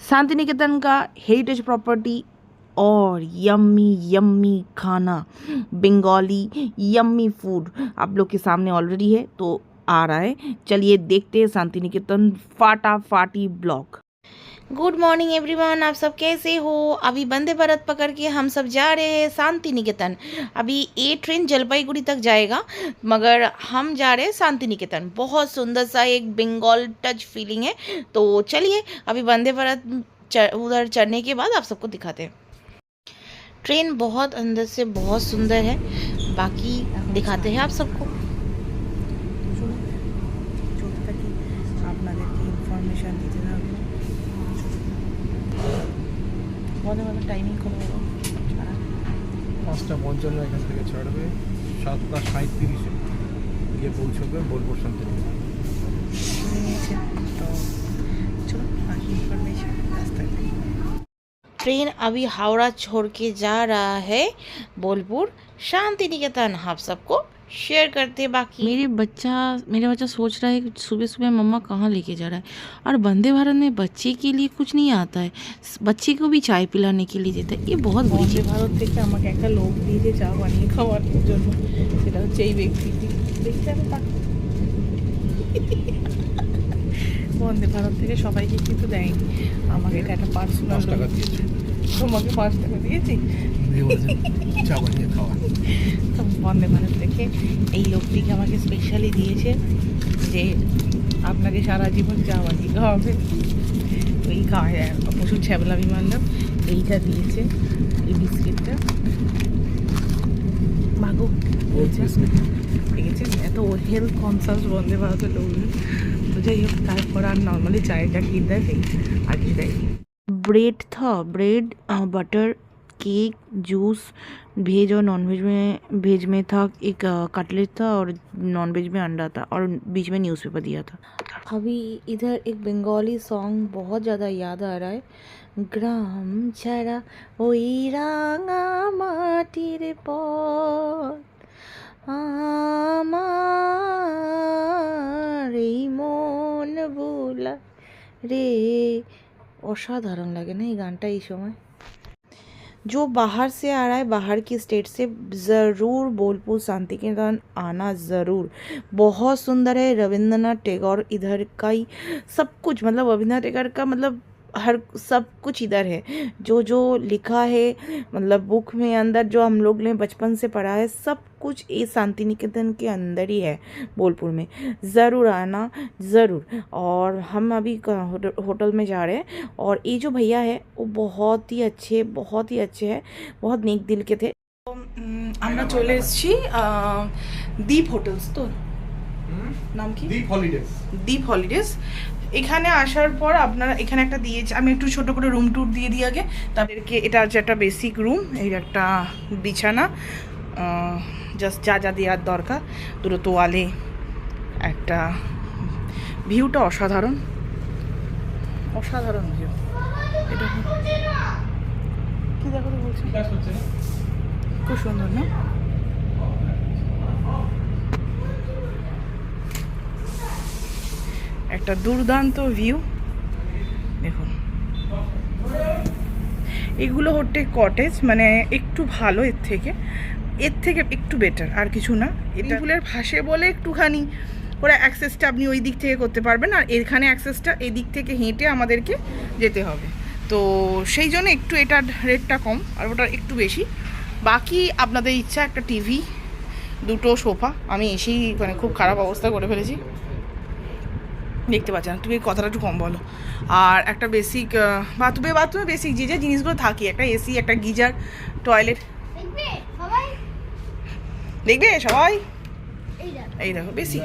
शांति निकेतन का heritage property और yummy yummy खाना, बंगाली यम्मी फूड आप लोग के सामने ऑलरेडी है तो आ रहा है। चलिए देखते हैं Shanti Niketan फाटाफाटी blog. Good morning everyone, आप सब कैसे हो। अभी वंदे भारत पकड़ के हम सब जा रहे हैं शांति निकेतन। अभी ये ट्रेन जलपाईगुड़ी तक जाएगा मगर हम जा रहे हैं शांति निकेतन। बहुत सुंदर सा एक बंगाल टच फीलिंग है। तो चलिए अभी वंदे भारत उधर चढ़ने के बाद आप सबको दिखाते हैं। ट्रेन बहुत अंदर से बहुत सुंदर है, बाकी दिखाते हैं आप सबको। টাইমিং করে দেবো 5:55 এখান থেকে ছাড়বে, 7:37-এ গিয়ে পৌঁছবে বোলপুর শান্তি নিয়েছে। তো চলো বাকি ইনফরমেশন রাস্তায়। ट्रेन अभी हावड़ा छोड़ के जा रहा है बोलपुर शांति निकेतन। आप सबको शेयर करते हैं। बाकी मेरा बच्चा सोच रहा है कि सुबह सुबह मम्मा कहाँ लेके जा रहा है, और वंदे भारत में बच्चे के लिए कुछ नहीं आता है, बच्चे को भी चाय पिलाने के लिए देता है। ये बहुत बुरी चीज। ভারত থেকে আমাকে একটা লোক দিয়েছে চা বানিয়ে খাওয়ার জন্য, সেটা হচ্ছে এই ব্যক্তিটি। দেখতে আমি বন্দে ভারত থেকে সবাইকে কিন্তু দেয়নি, আমাকে এটা একটা পার্সোনাল টাকা দিয়েছে। তোমাকে 5 টাকা দিয়েছি চা বানিয়ে খাওয়া। তো বন্দে ভারত থেকে এই লোকটিকে আমাকে স্পেশালি দিয়েছে যে আপনাকে সারা জীবন চা বানিয়ে খাওয়াবে। ওই খাওয়া যায় প্রচুর ছ্যাবলামি মানলাম। এইটা দিয়েছে, এই বিস্কিটটা মাগো দেখেছেন। এত হেলথ কনসাস বন্দে ভারতের লোকজন। তো যাই হোক, তারপর আর নর্মালি চায়টা কিনতে দেয়, আর কিছু দেয়নি। ब्रेड था, bread butter cake juice, veg और नॉन वेज में था एक कटलेट था, और नॉन वेज में अंडा था, और बीच में न्यूज़पेपर दिया था। अभी इधर एक बंगाली सॉन्ग बहुत ज़्यादा याद आ रहा है। ग्राम छाड़ा ওই রাঙা মাটির পথ আমার এই মন ভোলা রে। असाधारण लगे ना ये गानटा इस समय। जो बाहर से आ रहा है, बाहर की स्टेट से, ज़रूर बोलपुर शांति निकेतन आना ज़रूर। बहुत सुंदर है। रविंद्रनाथ टैगोर इधर का ही सब कुछ, मतलब रविंद्रनाथ टैगोर का मतलब हर सब कुछ इधर है। जो जो लिखा है मतलब बुक में अंदर, जो हम लोग ने बचपन से पढ़ा है, सब कुछ ये शांति निकेतन के अंदर ही है बोलपुर में। ज़रूर आना ज़रूर। और हम अभी होटल में जा रहे हैं, और ये जो भैया है वो बहुत ही अच्छे है, बहुत नेक दिल के थे। আমরা চলে এসেছি দীপ হোটেলস। তো নাম কি? দীপ হলিডেজ। এখানে আসার পর আপনারা এখানে একটা দিয়েছে, আমি একটু ছোট করে রুম ট্যুর দিয়ে দিই আগে তাদেরকে। এটা হচ্ছে একটা বেসিক রুম, এই একটা বিছানা, জাস্ট যা যা দেওয়ার দরকার, দুটো তোয়ালে, একটা ভিউটা অসাধারণ ভিউ। এটা কি দেখো তো বলছি, খুব সুন্দর না? একটা দুর্দান্ত ভিউ দেখুন। এগুলো হচ্ছে কটেজ, মানে একটু ভালো, এর থেকে একটু বেটার, আর কিছু না। এটা ফুলের ভাসে বলে একটুখানি ওরা অ্যাক্সেসটা আপনি ওই দিক থেকে করতে পারবেন, আর এখানে অ্যাক্সেসটা এই দিক থেকে হেঁটে আমাদেরকে যেতে হবে। তো সেই জন্য একটু এটার রেটটা কম, আর ওটার একটু বেশি। বাকি আপনাদের ইচ্ছা। একটা টিভি, দুটো সোফা। আমি এসেই মানে খুব খারাপ অবস্থা করে ফেলেছি, দেখতে পাচ্ছেন না। তুমি কথাটা একটু কম বলো। আর একটা বেসিক বাথরুমে বেসিক যে যে জিনিসগুলো থাকে, একটা এসি, একটা গিজার, টয়লেট। দেখবে সবাই? এই দেখো বেসিক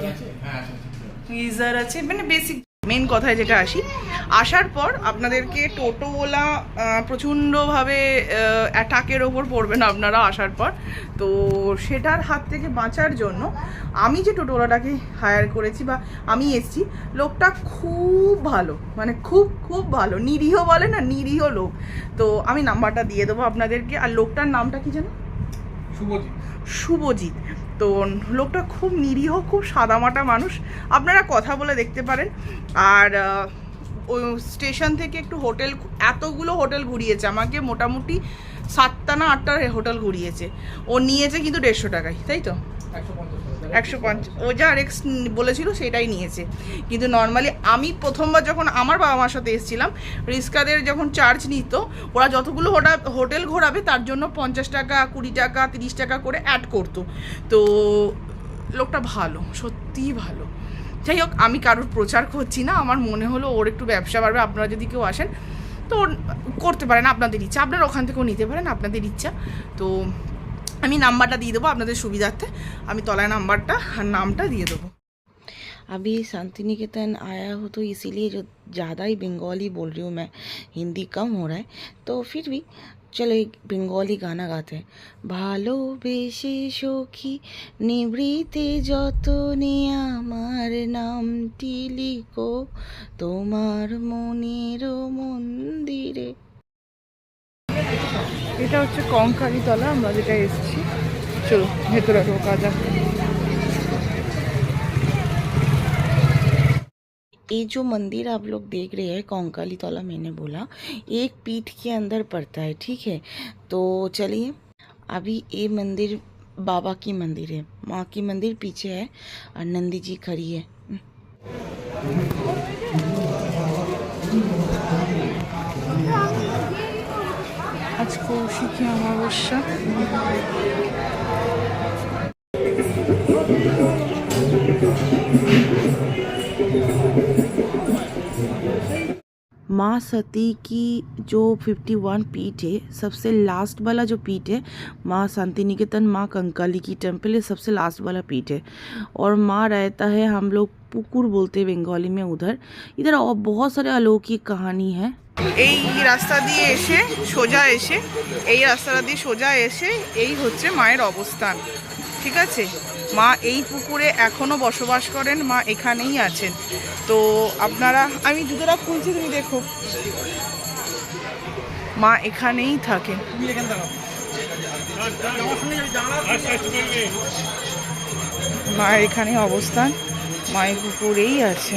গিজার আছে, মানে বেসিক। মেন কথায় যেটা আসার পর আপনাদেরকে টোটোওয়ালা প্রচণ্ডভাবে অ্যাটাকের ওপর পড়বেন আপনারা আসার পর। তো সেটার হাত থেকে বাঁচার জন্য আমি যে টোটোওয়ালাটাকে হায়ার করেছি বা আমি এসেছি, লোকটা খুব ভালো, মানে খুব খুব ভালো, নিরীহ বলে না, নিরীহ লোক। তো আমি নাম্বারটা দিয়ে দেবো আপনাদেরকে। আর লোকটার নামটা কি জানো? শুভজিৎ। তো লোকটা খুব নিরীহ, খুব সাদামাটা মানুষ। আপনারা কথা বলে দেখতে পারেন। আর ওই স্টেশন থেকে একটু হোটেল, এতগুলো হোটেল ঘুরিয়েছে আমাকে, মোটামুটি 7টা না 8টা হোটেল ঘুরিয়েছে। ও নিয়েছে কিন্তু 150 টাকায়, তাই তো 150, ও যা রেক্স বলেছিল সেটাই নিয়েছে। কিন্তু নর্মালি আমি প্রথমবার যখন আমার বাবা মার সাথে এসেছিলাম, রিস্কাদের যখন চার্জ নিত, ওরা যতগুলো হোটেল ঘোরাবে তার জন্য 50 টাকা, 20 টাকা, 30 টাকা করে অ্যাড করতো। তো লোকটা ভালো, সত্যিই ভালো। যাই হোক, আমি কারোর প্রচার করছি না, আমার মনে হলো ওর একটু ব্যবসা বাড়বে। আপনারা যদি কেউ আসেন তো করতে পারেন, আপনাদের ইচ্ছা, আপনারা ওখান থেকেও নিতে পারেন, আপনাদের ইচ্ছা। তো আমি নাম্বারটা দিয়ে দেবো আপনাদের সুবিধার্থে, আমি তলায় নাম্বারটা আর নামটা দিয়ে দেবো। अभी शांति निकेतन आया हो तो इसीलिए जो ज़्यादा ही बंगाली बोल रही हूँ मैं, हिंदी कम हो रहा है, तो फिर भी चलो एक बंगाली गाना गाते हैं। ভালোবেসে সখী নিভৃতে যতনে আমার নামটি লিখো তোমার মনের মন্দিরে। এটা হচ্ছে কঙ্কালীতলা, আমরা যেটা এসেছি। চলো ভেতরে ঢোকা যাক। ये जो मंदिर आप लोग देख रहे हैं कंकाली तौला, मैंने बोला एक पीठ के अंदर पड़ता है, ठीक है। तो चलिए, अभी ये मंदिर बाबा की मंदिर है, माँ की मंदिर पीछे है और नंदी जी खड़ी है। আজ কৌশিকী অমাবস্যা। माँ सती की जो 51 पीठ है, सबसे लास्ट वाला जो पीठ है, माँ शांति निकेतन माँ कंकाली की टेम्पल है, सबसे लास्ट वाला पीठ है। और माँ रहता है, हम लोग पुकुर बोलते हैं बंगाली में उधर। इधर और बहुत सारे अलौकिक कहानी है। এই রাস্তা দিয়ে এসে সোজা এসে, এই রাস্তাটা দিয়ে সোজা এসে এই হচ্ছে মায়ের অবস্থান, ঠিক আছে। মা এই পুকুরে এখনো বসবাস করেন, মা এখানেই আছেন। তো আপনারা, আমি জুতোটা খুলছি, তুমি দেখো, মা এখানেই থাকেন। মায়ের এখানে অবস্থান, মায়ের পুকুরেই আছে।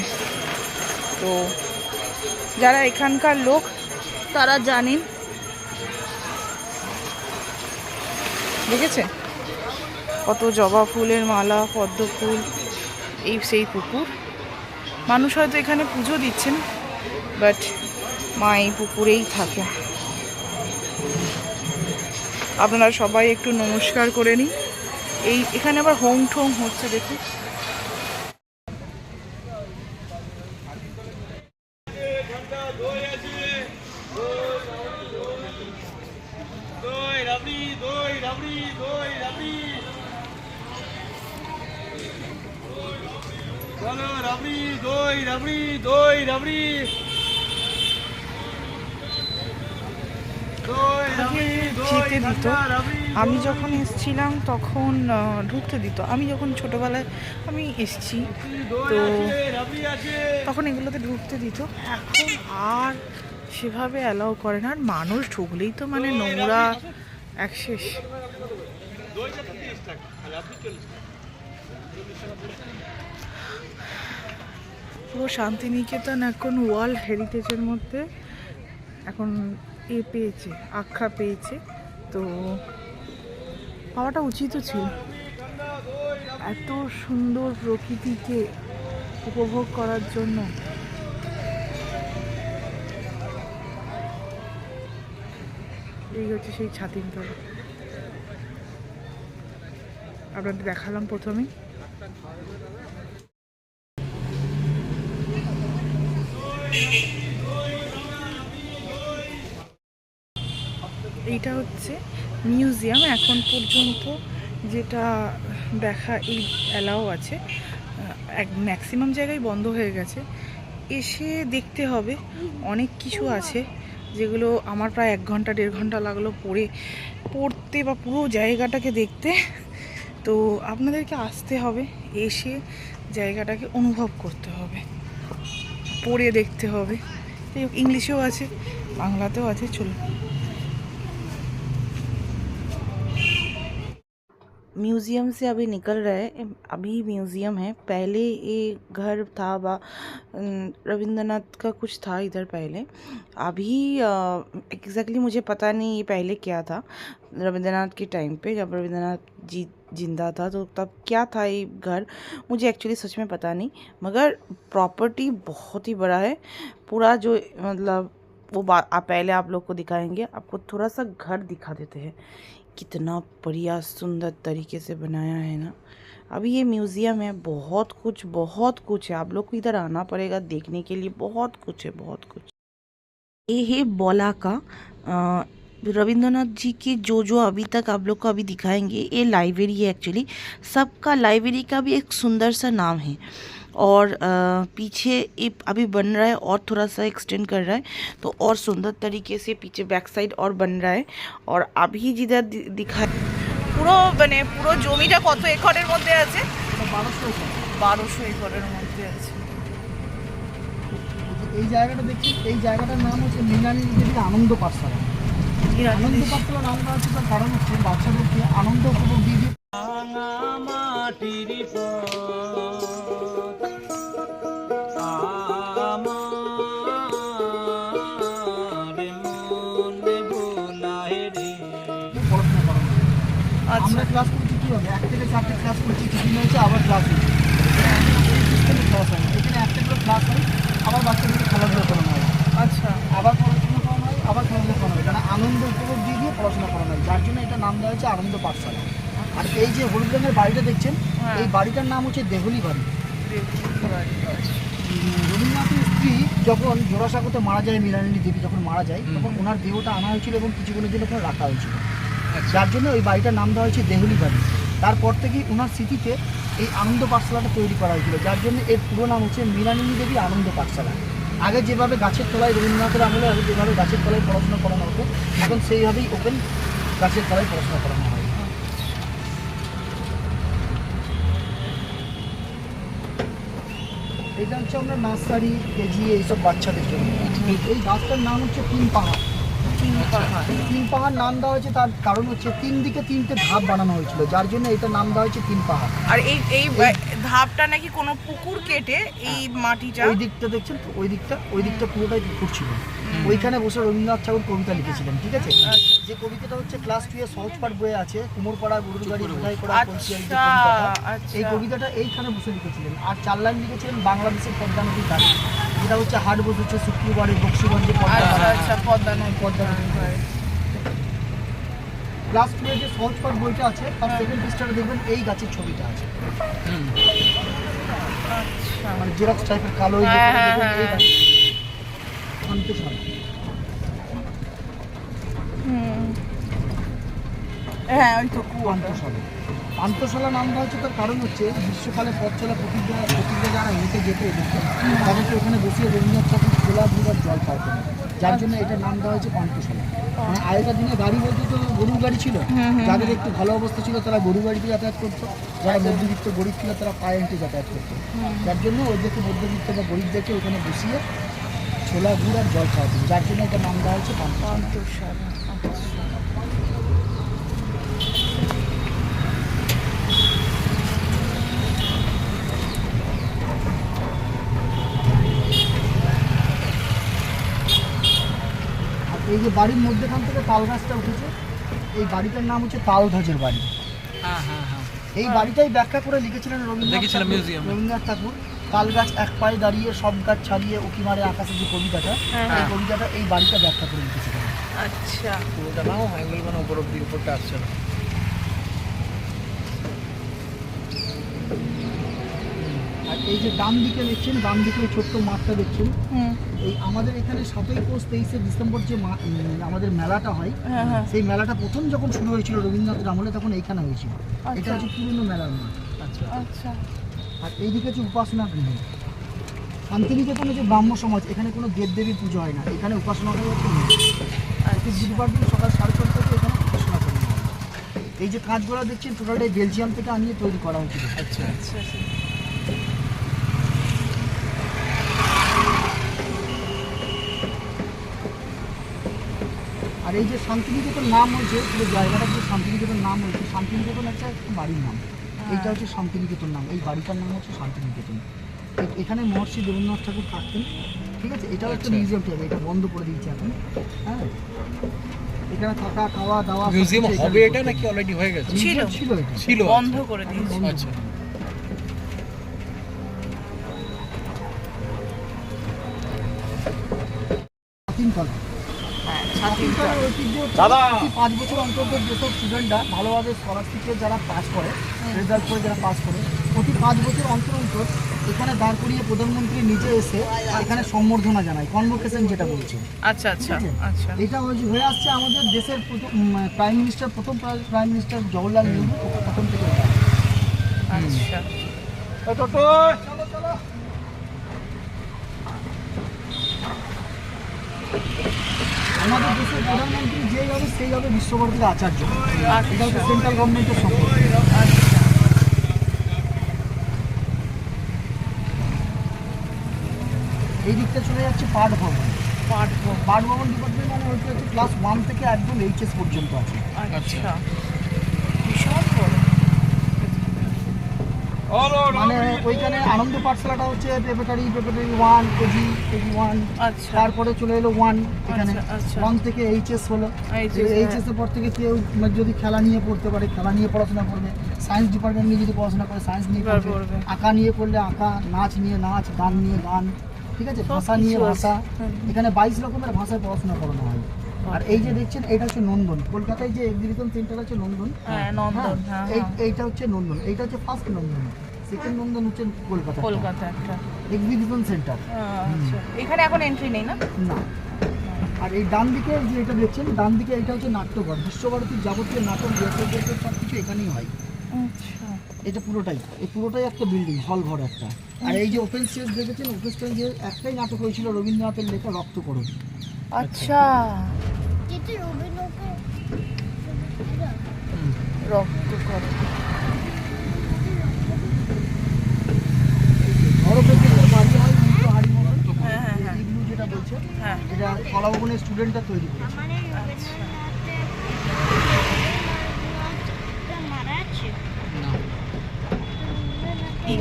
তো যারা এখানকার লোক তারা জানেন। দেখেছে কত জবা ফুলের মালা, পদ্ম ফুল, এই সেই পুকুর। মানুষ হয়তো এখানে পুজো দিচ্ছেন, বাট মা এই পুকুরেই থাকে। আপনারা সবাই একটু নমস্কার করে নিন। এখানে আবার হোম ঠোম হচ্ছে, দেখুন। যেতে দিত, আমি যখন এসেছিলাম তখন ঢুকতে দিত। আমি যখন ছোটোবেলায় আমি এসেছি, তো তখন এগুলোতে ঢুকতে দিত। এখন আর সেভাবে অ্যালাউ করে না। আর মানুষ ঢুকলেই তো মানে নোংরা এক শেষ। পুরো শান্তিনিকেতন এখন ওয়ার্ল্ড হেরিটেজের মধ্যে এখন পেয়েছে, আখ্যা পেয়েছে। তো পাওয়াটা উচিতও ছিল। এত সুন্দর প্রকৃতিকে উপভোগ করার জন্য। এই হচ্ছে সেই ছাতিমতলা, আপনাদের দেখালাম প্রথমেই। এইটা হচ্ছে মিউজিয়াম, এখন পর্যন্ত যেটা দেখা এই অ্যালাও আছে। ম্যাক্সিমাম জায়গায় বন্ধ হয়ে গেছে। এসে দেখতে হবে, অনেক কিছু আছে যেগুলো আমার প্রায় 1 ঘন্টা 1.5 ঘন্টা লাগলো পড়তে বা পুরো জায়গাটাকে দেখতে। তো আপনাদেরকে আসতে হবে, এসে জায়গাটাকে অনুভব করতে হবে, পড়ে দেখতে হবে। ইংলিশেও আছে, বাংলাতেও আছে। চলুন। म्यूज़ियम से अभी निकल रहे हैं। अभी म्यूज़ियम है, पहले ये घर था रविंद्रनाथ का कुछ था इधर पहले। अभी एग्जैक्टली मुझे पता नहीं ये पहले क्या था। रविंद्रनाथ के टाइम पे जब रविंद्रनाथ जी जिंदा था तो तब क्या था ये घर, मुझे एक्चुअली सच में पता नहीं। मगर प्रॉपर्टी बहुत ही बड़ा है पूरा, जो मतलब वो बात पहले आप लोग को दिखाएंगे। आपको थोड़ा सा घर दिखा देते हैं, कितना बढ़िया सुंदर तरीके से बनाया है ना। अभी ये म्यूज़ियम है, बहुत कुछ है। आप लोग को इधर आना पड़ेगा देखने के लिए, बहुत कुछ है, बहुत कुछ। ये है बौला का रविंद्रनाथ जी की जो अभी तक आप लोग को अभी दिखाएंगे। ये लाइब्रेरी है एक्चुअली, सबका लाइब्रेरी का भी एक सुंदर सा नाम है। और पीछे ये अभी बन रहा है और थोड़ा सा एक्सटेंड कर रहा है, तो और सुंदर तरीके से पीछे बैक साइड और बन रहा है। और अभी जिधर दिखा পুরো মানে পুরো জমিটা কত একরের মধ্যে আছে? 1200 একরের মধ্যে আছে। এই জায়গাটা দেখছি, এই জায়গাটার নাম হচ্ছে মৃণালিনী দেবীর আনন্দ পাঠশালা। আনন্দ পাঠশালা নামটা হচ্ছে তার কারণ হচ্ছে বাচ্চাদেরকে আনন্দ উপভোগ দিয়ে পড়াশোনা করানো। আমরা ক্লাস করছি কীভাবে, 1 থেকে 4টে ক্লাস করছি, টিফিন হয়েছে আবার ক্লাস হয়েছে, সিস্টেমে ক্লাস হয়। এখানে একটা করে ক্লাস হয়, আবার বাচ্চাদেরকে খেলাধুলা করানো হয়, আচ্ছা আবার পড়াশোনা করানো হয়, আবার খেলাধুলা করানো হয়। কারণ আনন্দ উপভোগ দিয়ে পড়াশোনা করানো হয়, যার জন্য এটা নাম দেওয়া হয়েছে আনন্দ পাঠশালা। আর এই যে হলুদ রঙের বাড়িটা দেখছেন, এই বাড়িটার নাম হচ্ছে দেহলি বাড়ি। রবীন্দ্রনাথের স্ত্রী যখন জোড়াসাঁকোতে মারা যায়, মৃণালিনী দেবী যখন মারা যায়, তখন ওনার দেহটা আনা হয়েছিল এবং কিছুক্ষণের জন্য ওখানে রাখা হয়েছিল, যার জন্য ওই বাড়িটার নাম দেওয়া হয়েছে দেহলি বাড়ি। তারপর থেকে ওনার স্মৃতিতে এই আনন্দ পাঠশালাটা তৈরি করা হয়েছিল, যার জন্য এর পুরো নাম হচ্ছে মৃণালিনী দেবী আনন্দ পাঠশালা। আগে যেভাবে গাছের তলায়, রবীন্দ্রনাথের আমলে আগে যেভাবে গাছের তলায় পড়াশোনা করানো হতো, এখন সেইভাবেই ওপেন গাছের তলায় পড়াশোনা করানো হয়। এটা হচ্ছে আমরা নার্সারি, কেজি এইসব বাচ্চাদের জন্য। এই গাছটার নাম হচ্ছে 3 পাহাড়। 3 পাহাড় নাম দেওয়া হয়েছে তার কারণ হচ্ছে 3 দিকে 3টে ধাপ বানানো হয়েছিল, যার জন্য এটা নাম দেওয়া হয়েছে 3 পাহাড়। আর এই ধাপটা নাকি কোনো পুকুর কেটে এই মাটিটা, ওই দিকটা দেখছেন তো, ওই দিকটা পুরোটাই পুকুর ছিল। ওইখানে বসে রবীন্দ্রনাথ ঠাকুর কবিতা লিখেছিলেন, ঠিক আছে? যে কবিতাটা হচ্ছে ক্লাস 2 এর সহজ পাঠ বইয়ে আছে, কুমোরপাড়া গরুর গাড়ি বোঝাই করা পরিচয়, যে কবিতাটা, এই কবিতাটা এইখানে বসে লিখেছিলেন। আর 4 লাইন লিখেছিলেন বাংলাদেশের পদ্মা নদীর ধারে, যেটা হচ্ছে হাট বসেছে শুক্রবারে বক্সিগঞ্জে পদ্মা নদী। ক্লাস 2 এর যে সহজ পাঠ বইটা আছে, তার সেকেন্ড পৃষ্ঠাটা দেখবেন এই গাছের ছবিটা আছে, মানে জেরক্স টাইপের কালো। পান্থশালা নাম দেওয়া হচ্ছে তার কারণ হচ্ছে গ্রীষ্মকালে পথ চলা প্রতিজ্ঞা যারা হেঁটে যেতে তাদেরকে ওখানে বসিয়ে রবীন্দ্রনাথ ঠাকুর খোলা দুবার জল খাওয়াতেন, যার জন্য এটার নাম দেওয়া হয়েছে পান্থশালা। মানে আগেকার দিনে গাড়ি বলতে তো গরুর গাড়ি ছিল, যাদের একটু ভালো অবস্থা ছিল তারা গরু গাড়িতে যাতায়াত করতো, যারা মধ্যবিত্ত গরিব ছিল তারা পায়ে হেঁটে যাতায়াত করতো, যার জন্য ওদেরকে মধ্যবিত্ত বা গরিবদেরকে ওখানে বসিয়ে ছোলা গুড় আর জল খাওয়াতেন, যার জন্য এটার নাম দেওয়া হয়েছে পান্থশালা। এই যে বাড়ির মধ্যেখান থেকে তাল গাছটা উঠেছে, এই বাড়িটার নাম হচ্ছে তালধ্বজের বাড়ি। এই বাড়িটাই ব্যাখ্যা করে লিখেছিলেন রবীন্দ্রনাথ ঠাকুর। তাল গাছ এক পায়ে দাঁড়িয়ে সব গাছ ছাড়িয়ে উঁকি মারে আকাশে, যে কবিতাটা, এই কবিতাটা এই বাড়িটা ব্যাখ্যা করে লিখেছিলেন। আচ্ছা, পুরোটা নাও হ্যাঙ্গেল মানে উপর অব্দি, উপরটা আসছে না। আর এই যে ডান দিকে দেখছেন, ডান দিকে ছোট্ট মাঠটা দেখছেন, এই আমাদের এখানে 7ই পৌষ 23শে ডিসেম্বর যে আমাদের মেলাটা হয়, সেই মেলাটা প্রথম যখন শুরু হয়েছিল রবীন্দ্রনাথের আমলে, তখন এইখানে হয়েছিল। এটা হচ্ছে পুরনো মেলার মাঠ। আচ্ছা। আর এইদিকে হচ্ছে উপাসনা গৃহ। শান্তিনিকেতনে যে ব্রাহ্ম সমাজ, এখানে কোনো দেবদেবীর পুজো হয় না, এখানে উপাসনা করা হচ্ছে বুধবার দিন সকাল 4:30 থেকে এখানে উপাসনা করা হয়। এই যে কাঁচগোড়া দেখছেন, টোটালটাই বেলজিয়াম থেকে আনিয়ে তৈরি করা হয়েছিল। আচ্ছা আচ্ছা। আর আর এই যে শান্তিনিকেতন নাম হয়েছে, পুরো জায়গাটা যে শান্তিনিকেতন নাম হয়েছে, শান্তিনিকেতন একটা বাড়ির নাম, এইটা হচ্ছে শান্তিনিকেতন নাম, এই বাড়িটার নাম হচ্ছে শান্তিনিকেতন। এখানে মহর্ষি দেবেন্দ্রনাথ ঠাকুর থাকতেন, ঠিক আছে। এটাও একটা মিউজিয়াম টাইপ, এটা বন্ধ করে দিয়েছে এখন। হ্যাঁ, এখানে থাকা খাওয়া দাওয়া মিউজিয়াম হবে এটা নাকি অলরেডি হয়ে গেছে? ছিল ছিল এটা ছিল, বন্ধ করে দিয়েছে। আচ্ছা। তিনতলা। হ্যাঁ, ছাতিম তিনতলার ঐতিহ্য হচ্ছে দাদা! প্রতি 5 বছর অন্তর যেসব স্টুডেন্টরা ভালোভাবে স্কলারশিপে যারা পাস করে, রেজাল্ট করে যারা পাস করে, প্রতি 5 বছর অন্তর অন্তর এখানে দাঁড় করিয়ে প্রধানমন্ত্রী নিজে এসে এখানে সম্বর্ধনা জানায়, কনভোকেশন যেটা বলছে। আচ্ছা আচ্ছা আচ্ছা। এটা হয়ে আসছে আমাদের দেশের প্রাইম মিনিস্টার, প্রথম প্রাইম মিনিস্টার জওহরলাল নেহরু প্রথম থেকে এটা। আচ্ছা আমাদের দেশের প্রধানমন্ত্রী যেই হবে সেই হবে বিশ্বভারতীর আচার্য। এটা হচ্ছে সেন্ট্রাল গভর্নমেন্টের সম্পদ। এই দিকটা চলে যাচ্ছে পাঠ ভবন। পাঠ ভবন ডিপার্টমেন্ট মানে হচ্ছে ক্লাস 1 থেকে একদম এইচএস পর্যন্ত আছে। আচ্ছা, ভীষণ বড়। মানে ওইখানে আনন্দ পাঠশালাটা হচ্ছে প্রেপারেটরি 1, কেজি 1, আচ্ছা তারপরে চলে এলো 1 এখানে। আচ্ছা, আচ্ছা। 1 থেকে এইচএস হলো। HS, এইচএস এর পর থেকে কেউ যদি খেলা নিয়ে পড়তে পারে, খেলা নিয়ে পড়াশোনা করবে। সায়েন্স ডিপার্টমেন্ট নিয়ে যদি পড়াশোনা করে, সায়েন্স নিয়ে পড়বে। আঁকা নিয়ে পড়লে আঁকা, নাচ নিয়ে নাচ, গান নিয়ে গান, ঠিক আছে। ভাষা নিয়ে ভাষা। এখানে 22 রকমের ভাষায় পড়াশোনা করানো হয়। আর এই যে দেখছেন, এটা হচ্ছে নন্দন। কলকাতায় যে এক্সিবিশন সেন্টার আছে নন্দন, হ্যাঁ নন্দন, হ্যাঁ এইটা হচ্ছে নন্দন। এইটা হচ্ছে ফার্স্ট নন্দন। সেকেন্ড নন্দন হচ্ছে কলকাতা একটা এক্সিবিশন সেন্টার। আচ্ছা, এখানে এখন এন্ট্রি নেই না? না। আর এই ডান দিকে যে এটা দেখছেন, ডান দিকে এটা হচ্ছে নাট্যঘর। বিশ্বভারতীর যাবতীয় নাটক সব কিছু এখানেই হয়। আচ্ছা, এটা পুরোটাই, এই পুরোটাই একটা বিল্ডিং, হল ঘর একটা। আর এই যে ওপেন স্টেজ দেখেছেন, ওপেন স্টেজে একটাই নাটক হয়েছিল রবীন্দ্রনাথের লেখা রক্তকরণ। আচ্ছা রক্তকরণ। ধরপেন্দ্রের বাড়ি হয় কিন্তু হারিমোহন। হ্যাঁ হ্যাঁ হ্যাঁ ইগলু যেটা বলছে, হ্যাঁ। এটা কলাভবনের স্টুডেন্টরা তৈরি করেছে। আচ্ছা,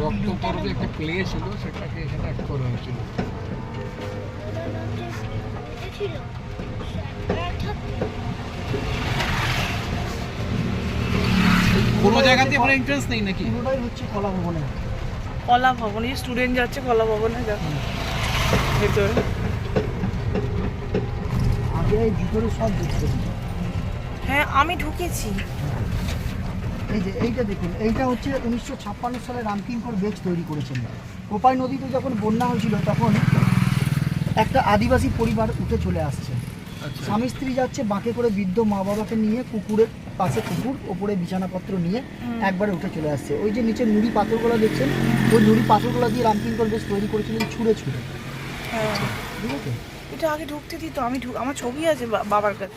রক্তকরণে একটা প্লে ছিল, সেটাকে এখানে অ্যাড করা হয়েছিল। কোনো জায়গাতে কোনো এন্ট্রান্স নেই নাকি? পুরোটাই হচ্ছে কলাভবনে। কলা ভবনে স্টুডেন্ট যাচ্ছে, কলা ভবনে দেখো ভেতরে। আগে এই ভিতরে সব দেখতে। হ্যাঁ আমি ঢুকেছি। এই যে এইটা দেখুন, এইটা হচ্ছে 1956 সালে রামকিঙ্কর বেচ তৈরি করেছেন। কোপাই নদীতে যখন বন্যা হয়েছিল তখন একটা আদিবাসী পরিবার উঠে চলে আসছে। স্বামী স্ত্রী যাচ্ছে বাঁকে করে, বৃদ্ধ মা বাবাকে নিয়ে, কুকুরের পাশে কুকুর, ওপরে বিছানাপত্র নিয়ে একবারে উঠে চলে আসছে। ওই যে নিচে নুড়ি পাথরগুলো দেখছেন, ওই নুড়ি পাথরগুলো দিয়ে রামকিঙ্কর বেচ তৈরি করেছিলেন ছুঁড়ে ছুঁড়ে, হ্যাঁ ঠিক আছে। এটা আগে ঢুকতে দিত, আমি আমার ছবি আছে বাবার কাছে।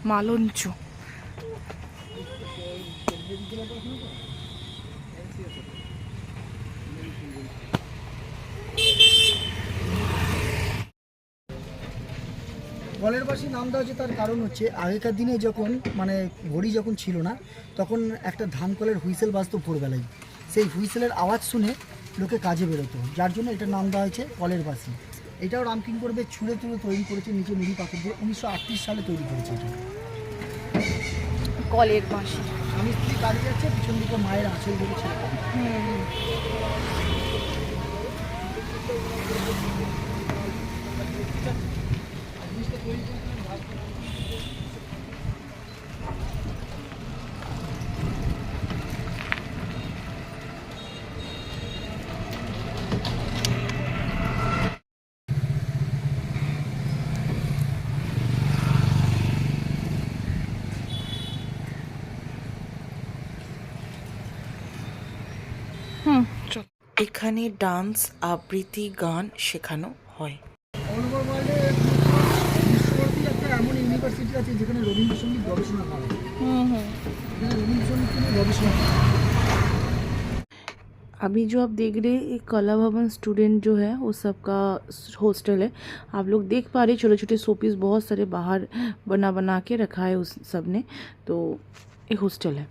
মালঞ্চ। কলের বাসি নাম দেওয়া হচ্ছে তার কারণ হচ্ছে আগেকার দিনে যখন মানে ঘড়ি যখন ছিল না, তখন একটা ধান কলের হুইসেল বাজতো ভোরবেলায়। সেই হুইসেলের আওয়াজ শুনে লোকে কাজে বেরোতো, যার জন্য এটার নাম দেওয়া হয়েছে কলের বাসি। এটাও রামকিঙ্কর বেচ ছুঁড়ে ছুঁড়ে তৈরি করেছে, নিচে নুড়ি পাথর দিয়ে 1938 সালে তৈরি করেছে এটা। কলের বাঁশি। স্বামী স্ত্রী দাঁড়িয়ে যাচ্ছে, পিছন দিকে মায়ের আঁচল ধরে ছেলে। এখানে ডান্স, আবৃত্তি, গান শেখানো হয়। অল ওভার ওয়ার্ল্ডে বিশ্বভারতী একটা এমন ইউনিভার্সিটি আছে যেখানে রবীন্দ্রসঙ্গীত গবেষণা করা হয়। এখানে রবীন্দ্রসঙ্গীত নিয়ে গবেষণা করা হয়। अभी जो आप देख रहे हैं एक कला भवन स्टूडेंट जो है वो सबका हॉस्टल है। आप लोग देख पा रहे हैं छोटे छोटे शोपीस बहुत सारे बाहर बना बना के रखा है उस सब ने, तो एक हॉस्टल है।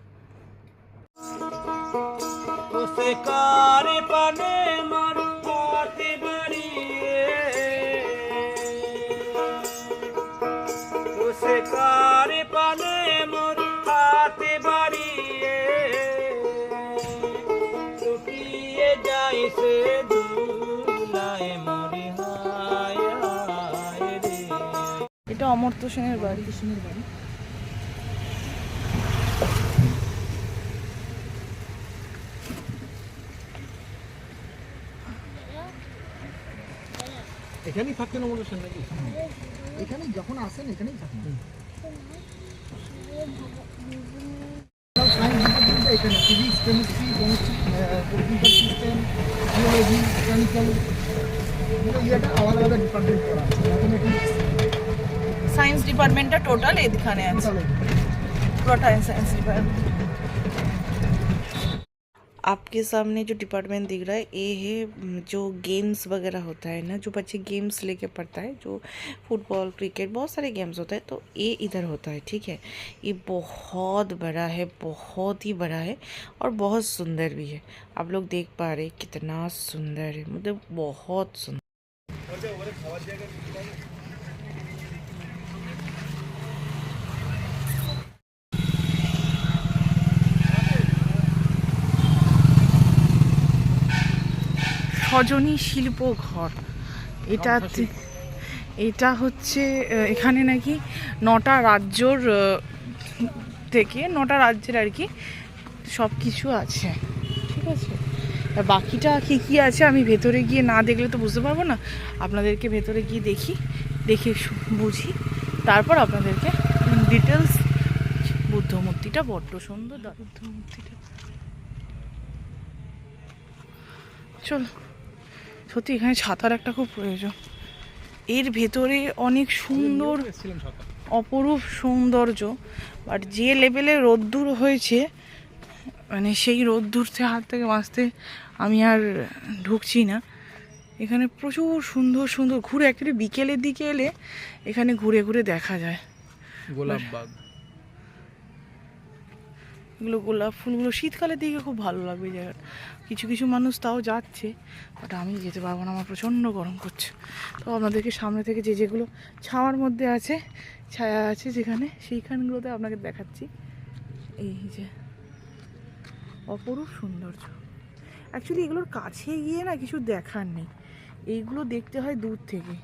এটা অমর্ত্য সেনের বাড়ি। এখানেই থাকতেন অমর হোসেন নাকি? এখানেই যখন আসেন এখানেই থাকেন। সায়েন্স ডিপার্টমেন্টটা এখানে physics, chemistry, computer system, geology, mechanical, এটা আলাদা আলাদা ডিপার্টমেন্ট করা আছে। ম্যাথমেটিক্স, साइंस डिपार्टमेंट का टोटल ये दिखाने हैं पूरा साइंस डिपार्टमेंट। आपके सामने जो डिपार्टमेंट दिख रहा है ये है जो गेम्स वगैरह होता है ना, जो बच्चे गेम्स लेके पढ़ता है, जो फुटबॉल क्रिकेट बहुत सारे गेम्स होता है, तो ये इधर होता है। ठीक है, ये बहुत बड़ा है, बहुत ही बड़ा है और बहुत सुंदर भी है। आप लोग देख पा रहे हैं कितना सुंदर है, मतलब बहुत सुंदर। সজনী শিল্প ঘর, এটা হচ্ছে এখানে নাকি 9টা রাজ্যর থেকে 9টা রাজ্যের আর কি সব কিছু আছে। ঠিক আছে, আর বাকিটা কী কী আছে আমি ভেতরে গিয়ে না দেখলে তো বুঝতে পারবো না, আপনাদেরকে ভেতরে গিয়ে দেখে বুঝি, তারপর আপনাদেরকে ডিটেলস। বুদ্ধ মূর্তিটা বড্ড সুন্দর, বুদ্ধ মূর্তিটা। চল, সত্যি এখানে ছাতার একটা খুব প্রয়োজন। এর ভেতরে অনেক সুন্দর অপরূপ সৌন্দর্য, বাট যে লেভেলে রোদ্দুর হয়েছে, মানে সেই রোদ্দুর হাত থেকে বাঁচতে আমি আর ঢুকছি না। এখানে প্রচুর সুন্দর সুন্দর ঘুরে, অ্যাকচুয়ালি বিকেলের দিকে এলে এখানে ঘুরে ঘুরে দেখা যায় গোলাপ বাগ, এগুলো গোলাপ ফুলগুলো শীতকালের দিকে খুব ভালো লাগবে জায়গাটা। কিছু কিছু মানুষ তাও যাচ্ছে, বাট আমি যেতে পারবো না, আমার প্রচণ্ড গরম করছে। তো আপনাদেরকে সামনে থেকে যেগুলো ছাওয়ার মধ্যে আছে, ছায়া আছে যেখানে, সেইখানগুলোতে আপনাকে দেখাচ্ছি। এই যে অপরূপ সৌন্দর্য। অ্যাকচুয়ালি এগুলোর কাছে গিয়ে না কিছু দেখার নেই, এইগুলো দেখতে হয় দূর থেকে।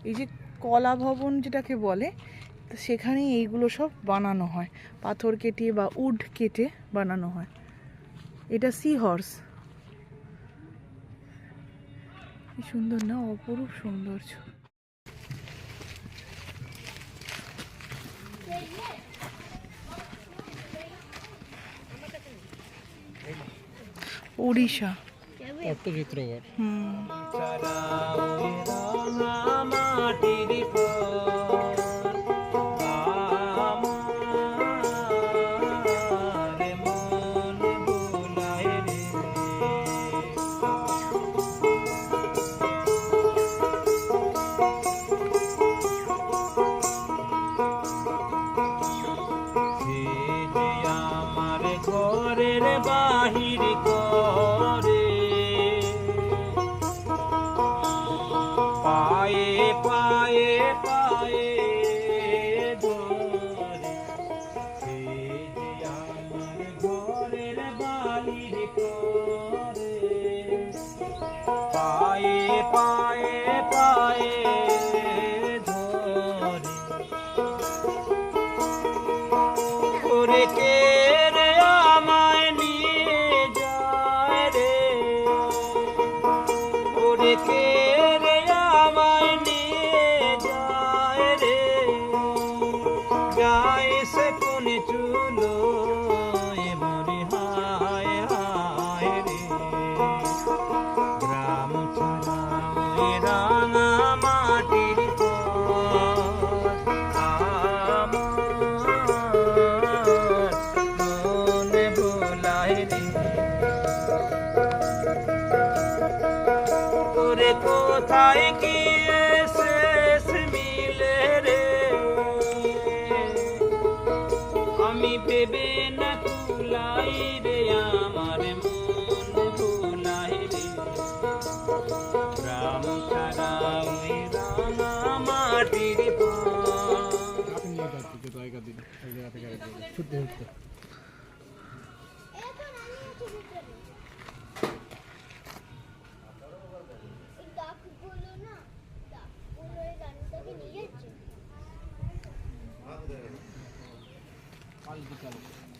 এই যে কলা ভবন যেটাকে বলে, তো সেখানে এইগুলো সব বানানো হয়, পাথর কেটে বা উড কেটে বানানো হয়। এটা সি হর্স, কি সুন্দর না, অপরূপ সৌন্দর্য। উড়িষ্যা পট্টচিত্রগড়। বাহির করে পায়ে পায়ে পায়ে ধরে, সে যে আমার ঘরের বাহির করে পায়ে পায়ে পায়ে ধরে। ওরে কে রে আমায় নিয়ে যায় রে, ওরে কে রে আমায় নিয়ে যায় রে, যায় সে কোন চুলো মরে হায় হায় রে। গ্রাম ছাড়া রাঙা মাটি কোথায় গিয়ে শেষ মিলে রে, আমি ভেবে না কুলাই রে, আমার মন ভুলাই রে, গ্রাম ছাড়া ওই রাঙা মাটির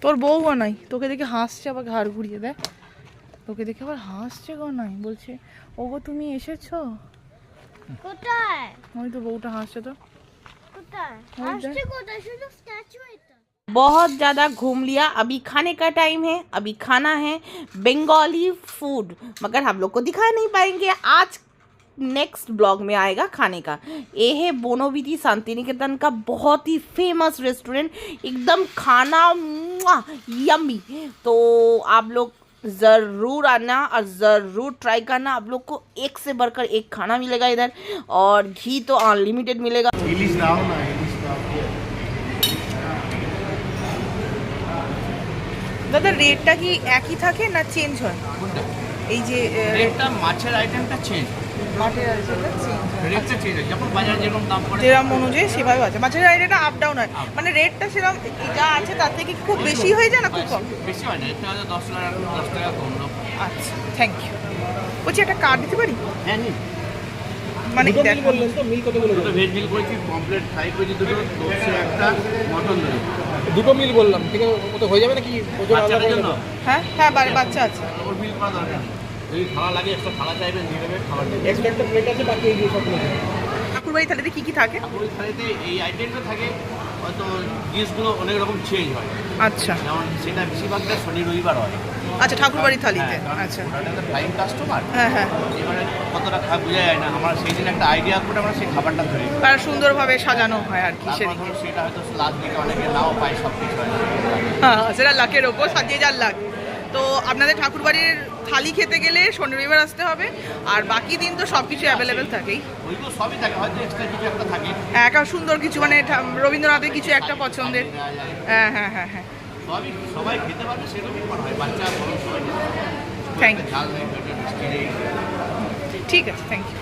তোর বউ গনাই তোকে দেখে হাসছে, আবার ঘাড় ঘুরিয়ে দেয়, তোকে দেখে আবার হাসছে গনাই, বলছে ওগো তুমি এসেছো। কোথায় ওই তো বউটা হাসছে তো। কোথায় ওই দেখ। আসছে কোথায় শুধু স্ট্যাচু এটা बहुत ज़्यादा घूम लिया, अभी खाने का टाइम है, अभी खाना है बंगाली फूड, मगर हम लोग को दिखा नहीं पाएंगे, आज नेक्स्ट ब्लॉग में आएगा खाने का। ये है बोनोविटी शांति निकेतन का बहुत ही फेमस रेस्टोरेंट, एकदम खाना यम्मी। तो आप लोग ज़रूर आना और ज़रूर ट्राई करना, आप लोग को एक से बढ़कर एक खाना मिलेगा इधर, और घी तो अनलिमिटेड मिलेगा। ইলিশ দাও না, ইলিশ দাও। দাদা রেটটা কি একই থাকে না চেঞ্জ হয়? এই যে রেটটা মাছের আইটেমটা চেঞ্জ, মাঠের আইটেমটা চেঞ্জ হয়, রেটটা চেঞ্জ হয়, যখন বাজারে যেরকম দাম পড়ে যেরকম অনুযায়ী সেভাবে আছে। মাছের আইটেমটা আপ ডাউন হয়, মানে রেটটা সেরকম যা আছে তার থেকে কি খুব বেশি হয়ে যায় না খুব কম? বেশি হয় না, এটা হয়তো 10 টাকা কম দাম। আচ্ছা থ্যাংক ইউ। বলছি একটা কার্ড দিতে পারি? হ্যাঁ নিন, মানে দুটো দেখ, মিল বললেন তো, মিল কতগুলো দুটো ভেজ মিল করেছি, কমপ্লিট ফ্রাই করেছি দুটো, দোষে একটা, মটন দুটো। দুটো মিল বললাম, ঠিক আছে? ওটা হয়ে যাবে নাকি? ওজন আলাদা বাচ্চাদের করে জন্য নেবো? হ্যাঁ হ্যাঁ বাচ্চা আছে। ওর মিল করা দরকার নেই। যদি থালা লাগে একটা থালা চাইবেন দিয়ে দেবে, খাবার দেবে। এক্সট্রা একটা প্লেট আছে, বাকি এই সব প্লেট। ঠাকুরবাড়ি থালিতে কি কি থাকে? ওই থালিতে এই আইটেমটা থাকে, হয়তো ডিশগুলো অনেক রকম চেঞ্জ হয়, আচ্ছা যেমন সেটা বেশিরভাগটা শনি রবিবার হয়। আচ্ছা ঠাকুরবাড়ি থালিতে, হ্যাঁ, কারণ আচ্ছা ওটা তো ফ্লাইং কাস্টমার, হ্যাঁ হ্যাঁ, এবারে কতটা বোঝা যায় না, আমরা সেই দিন একটা আইডিয়া করে আমরা সেই খাবারটা ধরি। আর সুন্দরভাবে সাজানো হয় আর কি তারপর সেদিকে। ধরো সেটা হয়তো লাস্ট দিকে অনেকে নাও পায়, সব কিছু হয়। হ্যাঁ সেটা লাখের ওপর, সাজিয়ে যার লাখ। তো আপনাদের ঠাকুরবাড়ির থালি খেতে গেলে শনি রবিবার আসতে হবে, আর বাকি দিন তো সব কিছু অ্যাভেলেবেল থাকেই। ওইগুলো সবই থাকে, হয়তো এক্সট্রা কিছু একটা থাকে। একা সুন্দর কিছু মানে রবীন্দ্রনাথের কিছু একটা পছন্দের। হ্যাঁ হ্যাঁ হ্যাঁ হ্যাঁ, সবই সবাই খেতে পারবে সেরকমই করা হয়, বাচ্চা বড় সবাই খেতে পারবে। Thank you. ঝাল নেই, মিষ্টি নেই। ঠিক আছে থ্যাংক ইউ।